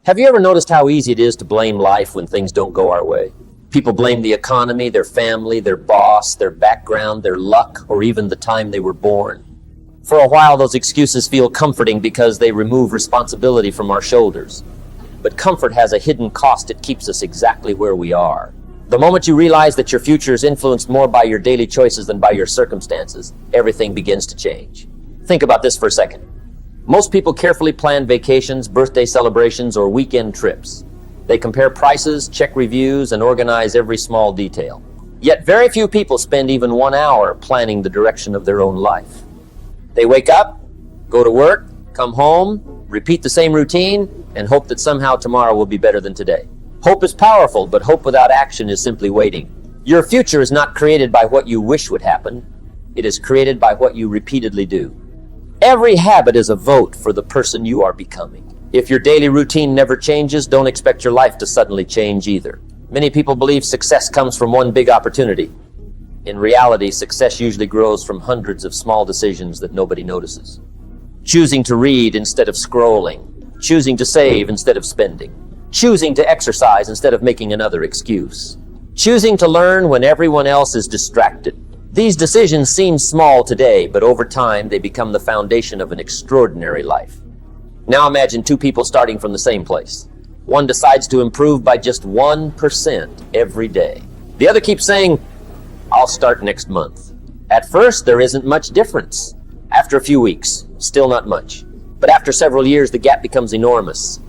Have you ever noticed how easy it is to blame life when things don't go our way? People blame the economy, their family, their boss, their background, their luck, or even the time they were born. For a while, those excuses feel comforting because they remove responsibility from our shoulders. But comfort has a hidden cost. It keeps us exactly where we are. The moment you realize that your future is influenced more by your daily choices than by your circumstances, everything begins to change. Think about this for a second. Most people carefully plan vacations, birthday celebrations, or weekend trips. They compare prices, check reviews, and organize every small detail. Yet very few people spend even 1 hour planning the direction of their own life. They wake up, go to work, come home, repeat the same routine, and hope that somehow tomorrow will be better than today. Hope is powerful, but hope without action is simply waiting. Your future is not created by what you wish would happen. It is created by what you repeatedly do. Every habit is a vote for the person you are becoming. If your daily routine never changes, don't expect your life to suddenly change either. Many people believe success comes from one big opportunity. In reality, success usually grows from hundreds of small decisions that nobody notices. Choosing to read instead of scrolling. Choosing to save instead of spending. Choosing to exercise instead of making another excuse. Choosing to learn when everyone else is distracted. These decisions seem small today, but over time they become the foundation of an extraordinary life. Now imagine two people starting from the same place. One decides to improve by just 1% every day. The other keeps saying, "I'll start next month." At first, there isn't much difference. After a few weeks, still not much. But after several years, the gap becomes enormous.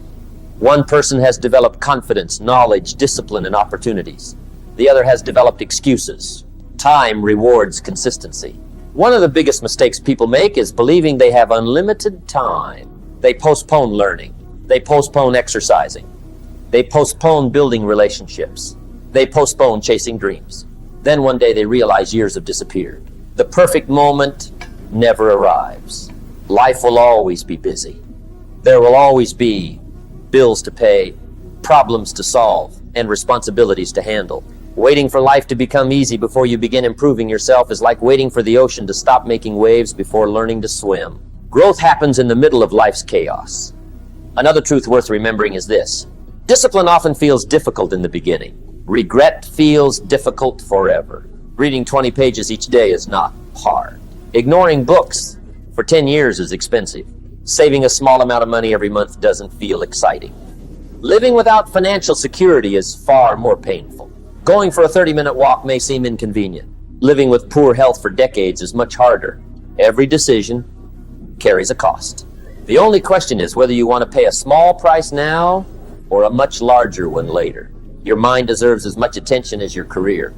One person has developed confidence, knowledge, discipline, and opportunities. The other has developed excuses. Time rewards consistency. One of the biggest mistakes people make is believing they have unlimited time. They postpone learning. They postpone exercising. They postpone building relationships. They postpone chasing dreams. Then one day they realize years have disappeared. The perfect moment never arrives. Life will always be busy. There will always be bills to pay, problems to solve, and responsibilities to handle. Waiting for life to become easy before you begin improving yourself is like waiting for the ocean to stop making waves before learning to swim. Growth happens in the middle of life's chaos. Another truth worth remembering is this. Discipline often feels difficult in the beginning. Regret feels difficult forever. Reading 20 pages each day is not hard. Ignoring books for 10 years is expensive. Saving a small amount of money every month doesn't feel exciting. Living without financial security is far more painful. Going for a 30-minute walk may seem inconvenient. Living with poor health for decades is much harder. Every decision carries a cost. The only question is whether you want to pay a small price now or a much larger one later. Your mind deserves as much attention as your career.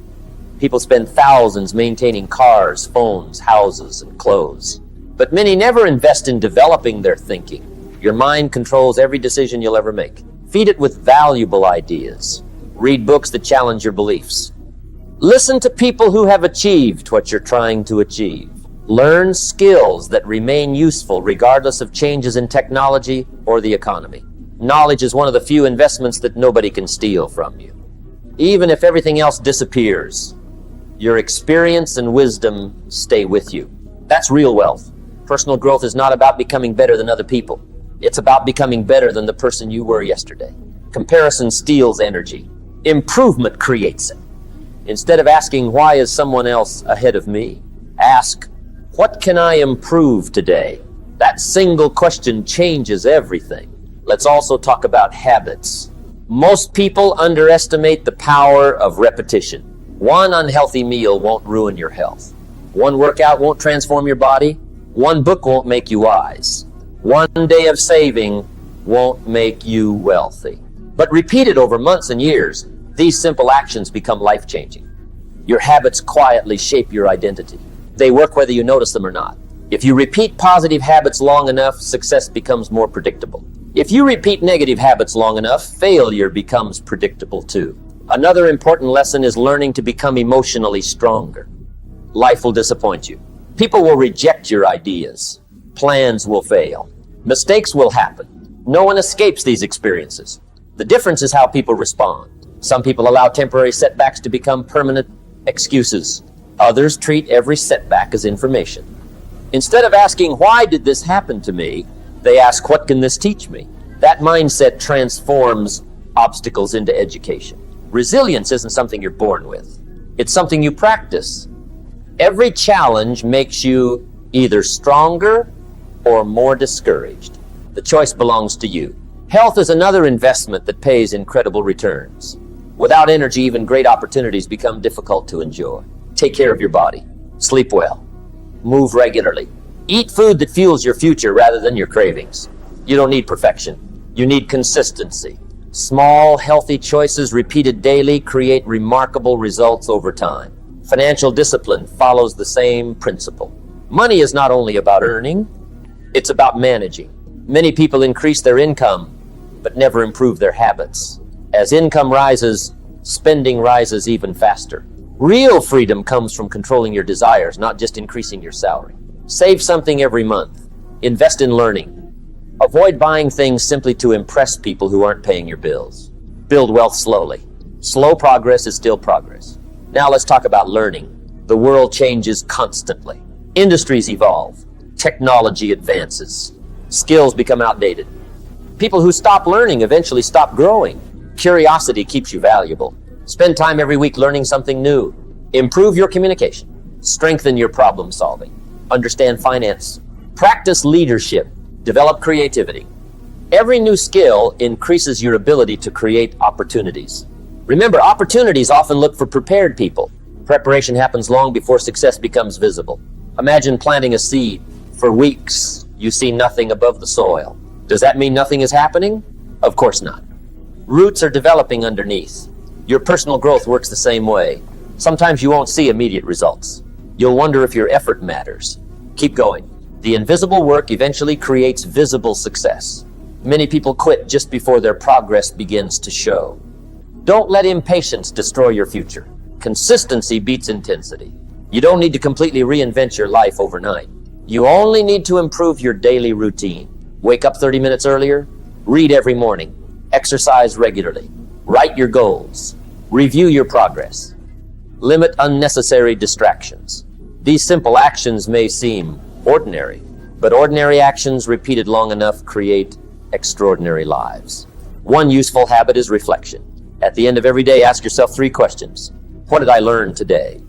People spend thousands maintaining cars, phones, houses, and clothes. But many never invest in developing their thinking. Your mind controls every decision you'll ever make. Feed it with valuable ideas. Read books that challenge your beliefs. Listen to people who have achieved what you're trying to achieve. Learn skills that remain useful regardless of changes in technology or the economy. Knowledge is one of the few investments that nobody can steal from you. Even if everything else disappears, your experience and wisdom stay with you. That's real wealth. Personal growth is not about becoming better than other people. It's about becoming better than the person you were yesterday. Comparison steals energy. Improvement creates it. Instead of asking, why is someone else ahead of me? Ask, what can I improve today? That single question changes everything. Let's also talk about habits. Most people underestimate the power of repetition. One unhealthy meal won't ruin your health. One workout won't transform your body. One book won't make you wise. One day of saving won't make you wealthy. But repeated over months and years, these simple actions become life-changing. Your habits quietly shape your identity. They work whether you notice them or not. If you repeat positive habits long enough, success becomes more predictable. If you repeat negative habits long enough, failure becomes predictable too. Another important lesson is learning to become emotionally stronger. Life will disappoint you. People will reject your ideas. Plans will fail. Mistakes will happen. No one escapes these experiences. The difference is how people respond. Some people allow temporary setbacks to become permanent excuses. Others treat every setback as information. Instead of asking, why did this happen to me? They ask, what can this teach me? That mindset transforms obstacles into education. Resilience isn't something you're born with. It's something you practice. Every challenge makes you either stronger or more discouraged. The choice belongs to you. Health is another investment that pays incredible returns. Without energy, even great opportunities become difficult to enjoy. Take care of your body. Sleep well. Move regularly. Eat food that fuels your future rather than your cravings. You don't need perfection. You need consistency. Small, healthy choices repeated daily create remarkable results over time. Financial discipline follows the same principle. Money is not only about earning, it's about managing. Many people increase their income, but never improve their habits. As income rises, spending rises even faster. Real freedom comes from controlling your desires, not just increasing your salary. Save something every month. Invest in learning. Avoid buying things simply to impress people who aren't paying your bills. Build wealth slowly. Slow progress is still progress. Now let's talk about learning. The world changes constantly. Industries evolve. Technology advances. Skills become outdated. People who stop learning eventually stop growing. Curiosity keeps you valuable. Spend time every week learning something new. Improve your communication. Strengthen your problem solving. Understand finance. Practice leadership. Develop creativity. Every new skill increases your ability to create opportunities. Remember, opportunities often look for prepared people. Preparation happens long before success becomes visible. Imagine planting a seed. For weeks, you see nothing above the soil. Does that mean nothing is happening? Of course not. Roots are developing underneath. Your personal growth works the same way. Sometimes you won't see immediate results. You'll wonder if your effort matters. Keep going. The invisible work eventually creates visible success. Many people quit just before their progress begins to show. Don't let impatience destroy your future. Consistency beats intensity. You don't need to completely reinvent your life overnight. You only need to improve your daily routine. Wake up 30 minutes earlier. Read every morning. Exercise regularly. Write your goals. Review your progress. Limit unnecessary distractions. These simple actions may seem ordinary, but ordinary actions repeated long enough create extraordinary lives. One useful habit is reflection. At the end of every day, ask yourself 3 questions. What did I learn today?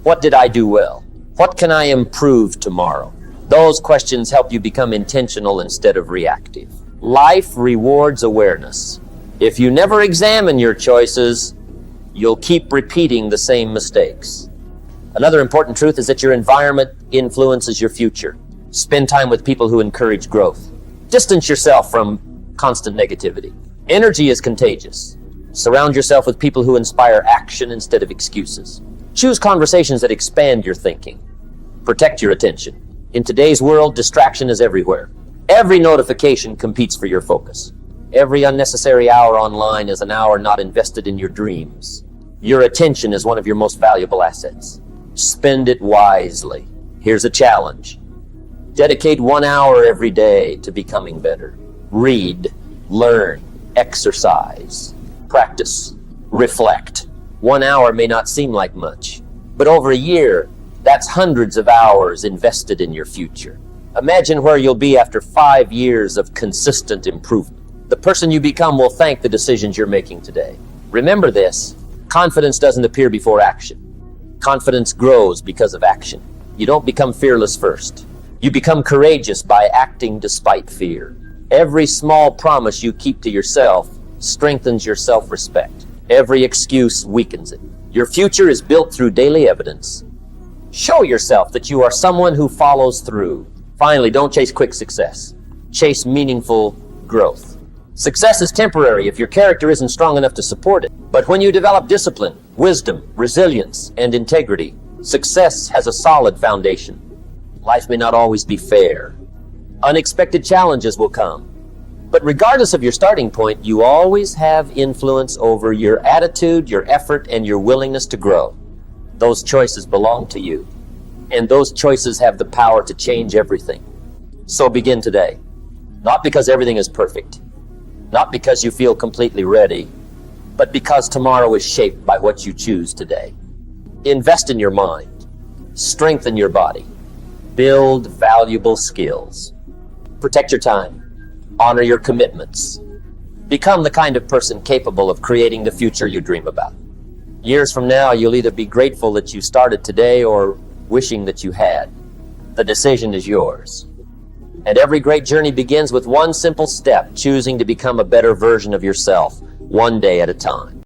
What did I do well? What can I improve tomorrow? Those questions help you become intentional instead of reactive. Life rewards awareness. If you never examine your choices, you'll keep repeating the same mistakes. Another important truth is that your environment influences your future. Spend time with people who encourage growth. Distance yourself from constant negativity. Energy is contagious. Surround yourself with people who inspire action instead of excuses. Choose conversations that expand your thinking. Protect your attention. In today's world, distraction is everywhere. Every notification competes for your focus. Every unnecessary hour online is an hour not invested in your dreams. Your attention is one of your most valuable assets. Spend it wisely. Here's a challenge. Dedicate 1 hour every day to becoming better. Read, learn, exercise, practice, reflect. 1 hour may not seem like much, but over a year, that's hundreds of hours invested in your future. Imagine where you'll be after 5 years of consistent improvement. The person you become will thank the decisions you're making today. Remember this, confidence doesn't appear before action. Confidence grows because of action. You don't become fearless first. You become courageous by acting despite fear. Every small promise you keep to yourself strengthens your self-respect. Every excuse weakens it. Your future is built through daily evidence. Show yourself that you are someone who follows through. Finally, don't chase quick success. Chase meaningful growth. Success is temporary if your character isn't strong enough to support it. But when you develop discipline, wisdom, resilience, and integrity, success has a solid foundation. Life may not always be fair. Unexpected challenges will come. But regardless of your starting point, you always have influence over your attitude, your effort, and your willingness to grow. Those choices belong to you. And those choices have the power to change everything. So begin today. Not because everything is perfect. Not because you feel completely ready, but because tomorrow is shaped by what you choose today. Invest in your mind. Strengthen your body. Build valuable skills. Protect your time. Honor your commitments. Become the kind of person capable of creating the future you dream about. Years from now, you'll either be grateful that you started today or wishing that you had. The decision is yours. And every great journey begins with one simple step, choosing to become a better version of yourself, one day at a time.